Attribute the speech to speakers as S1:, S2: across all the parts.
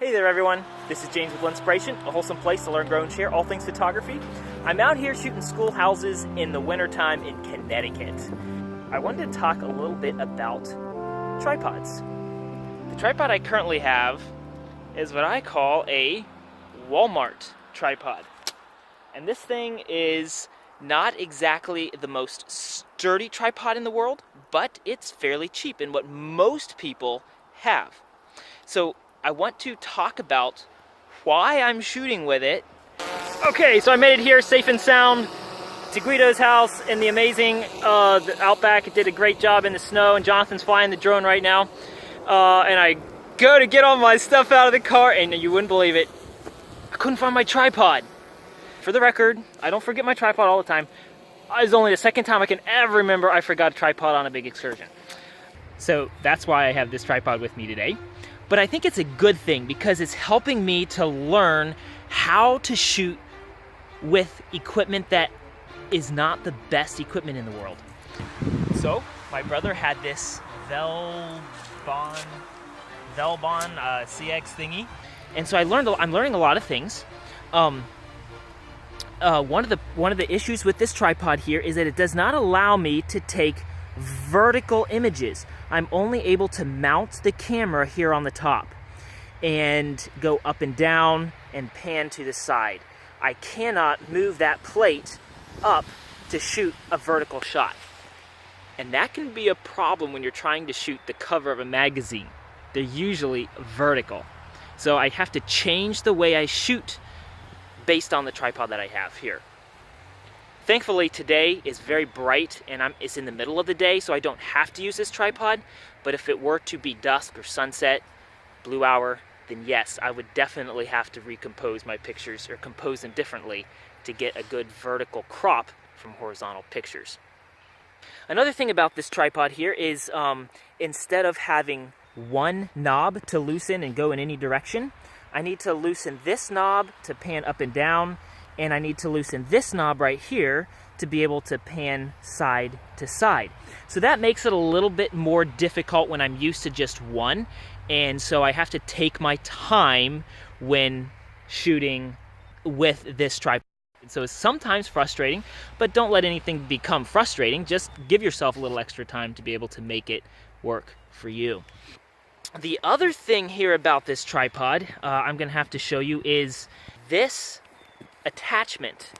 S1: Hey there everyone, this is James with Lenspiration, a wholesome place to learn, grow, and share all things photography. I'm out here shooting schoolhouses in the wintertime in Connecticut. I wanted to talk a little bit about tripods. The tripod I currently have is what I call a Wal Mart tripod. And this thing is not exactly the most sturdy tripod in the world, but it's fairly cheap in what most people have. So I want to talk about why I'm shooting with it. Okay, so I made it here safe and sound to Guido's house in the amazing the Outback. It did a great job in the snow, and Jonathan's flying the drone right now. And I go to get all my stuff out of the car, and you wouldn't believe it, I couldn't find my tripod. For the record, I don't forget my tripod all the time. It's only the second time I can ever remember I forgot a tripod on a big excursion. So that's why I have this tripod with me today. But I think it's a good thing because it's helping me to learn how to shoot with equipment that is not the best equipment in the world. So my brother had this Velbon CX thingy, and so I'm learning a lot of things. One of the issues with this tripod here is that it does not allow me to take vertical images. I'm only able to mount the camera here on the top and go up and down and pan to the side. I cannot move that plate up to shoot a vertical shot. And that can be a problem when you're trying to shoot the cover of a magazine. They're usually vertical. So I have to change the way I shoot based on the tripod that I have here. Thankfully today is very bright and it's in the middle of the day, so I don't have to use this tripod. But if it were to be dusk or sunset, blue hour, then yes, I would definitely have to recompose my pictures or compose them differently to get a good vertical crop from horizontal pictures. Another thing about this tripod here is instead of having one knob to loosen and go in any direction, I need to loosen this knob to pan up and down, and I need to loosen this knob right here to be able to pan side to side. So that makes it a little bit more difficult when I'm used to just one, and so I have to take my time when shooting with this tripod. So it's sometimes frustrating, but don't let anything become frustrating. Just give yourself a little extra time to be able to make it work for you. The other thing here about this tripod I'm gonna have to show you is this attachment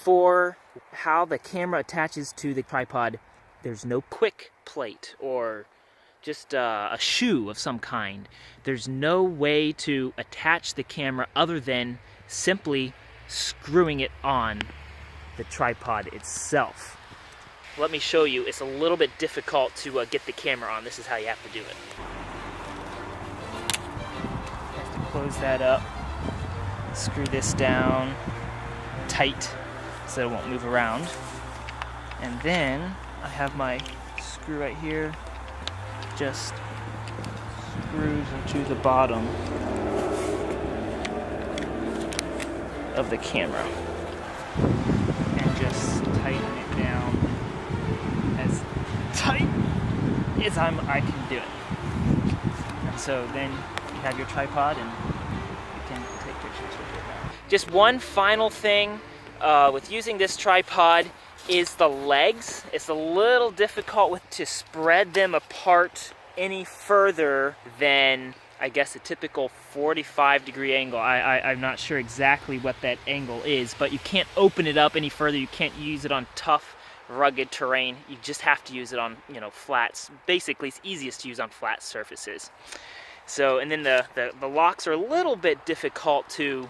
S1: for how the camera attaches to the tripod. There's no quick plate or just a shoe of some kind. There's no way to attach the camera other than simply screwing it on the tripod itself. Let me show you. It's a little bit difficult to get the camera on. This is how you have to do it. You have to close that up, screw this down tight so it won't move around, and then I have my screw right here, just screws into the bottom of the camera and just tighten it down as tight as I can do it. And so then you have your tripod and you can take pictures with it. Just one final thing with using this tripod is the legs. It's a little difficult to spread them apart any further than, I guess, a typical 45-degree angle. I'm not sure exactly what that angle is, but you can't open it up any further. You can't use it on tough, rugged terrain. You just have to use it on, flats. Basically, it's easiest to use on flat surfaces. So, and then the locks are a little bit difficult to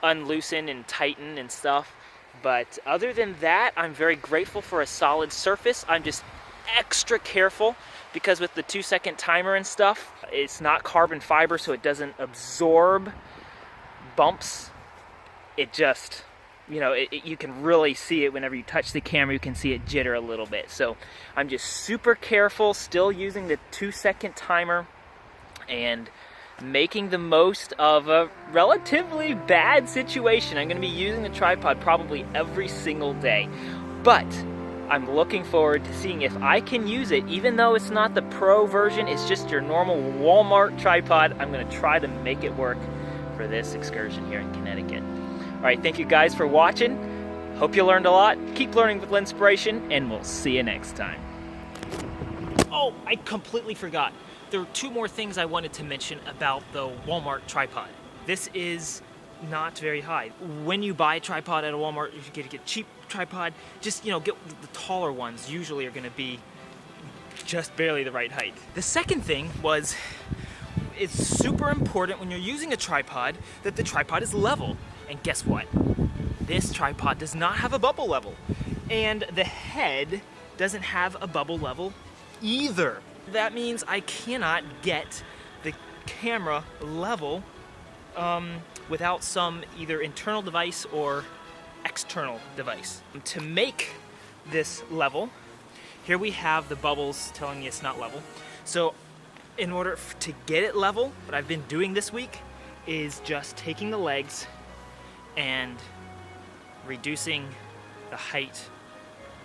S1: unloosen and tighten and stuff. But other than that, I'm very grateful for a solid surface. I'm just extra careful because with the 2-second timer and stuff, it's not carbon fiber, so it doesn't absorb bumps. It just, you can really see it whenever you touch the camera. You can see it jitter a little bit. So I'm just super careful, still using the 2-second timer and making the most of a relatively bad situation. I'm going to be using the tripod probably every single day. But I'm looking forward to seeing if I can use it, even though it's not the pro version, it's just your normal Wal Mart tripod. I'm gonna try to make it work for this excursion here in Connecticut. All right, thank you guys for watching. Hope you learned a lot. Keep learning with Lenspiration, and we'll see you next time. Oh, I completely forgot. There were two more things I wanted to mention about the Wal Mart tripod. This is not very high. When you buy a tripod at a Walmart, if you get a cheap tripod, just get the taller ones. Usually are going to be just barely the right height. The second thing was, it's super important when you're using a tripod that the tripod is level. And guess what? This tripod does not have a bubble level, and the head doesn't have a bubble level either. That means I cannot get the camera level without some either internal device or external device. To make this level, here we have the bubbles telling me it's not level. So in order to get it level, what I've been doing this week is just taking the legs and reducing the height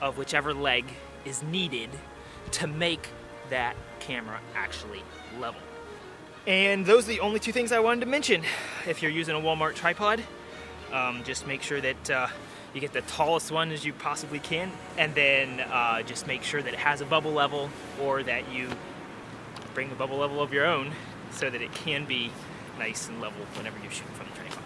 S1: of whichever leg is needed to make that camera actually level. And those are the only two things I wanted to mention. If you're using a Wal Mart tripod, just make sure that you get the tallest one as you possibly can, and then just make sure that it has a bubble level, or that you bring a bubble level of your own so that it can be nice and level whenever you're shooting from the tripod.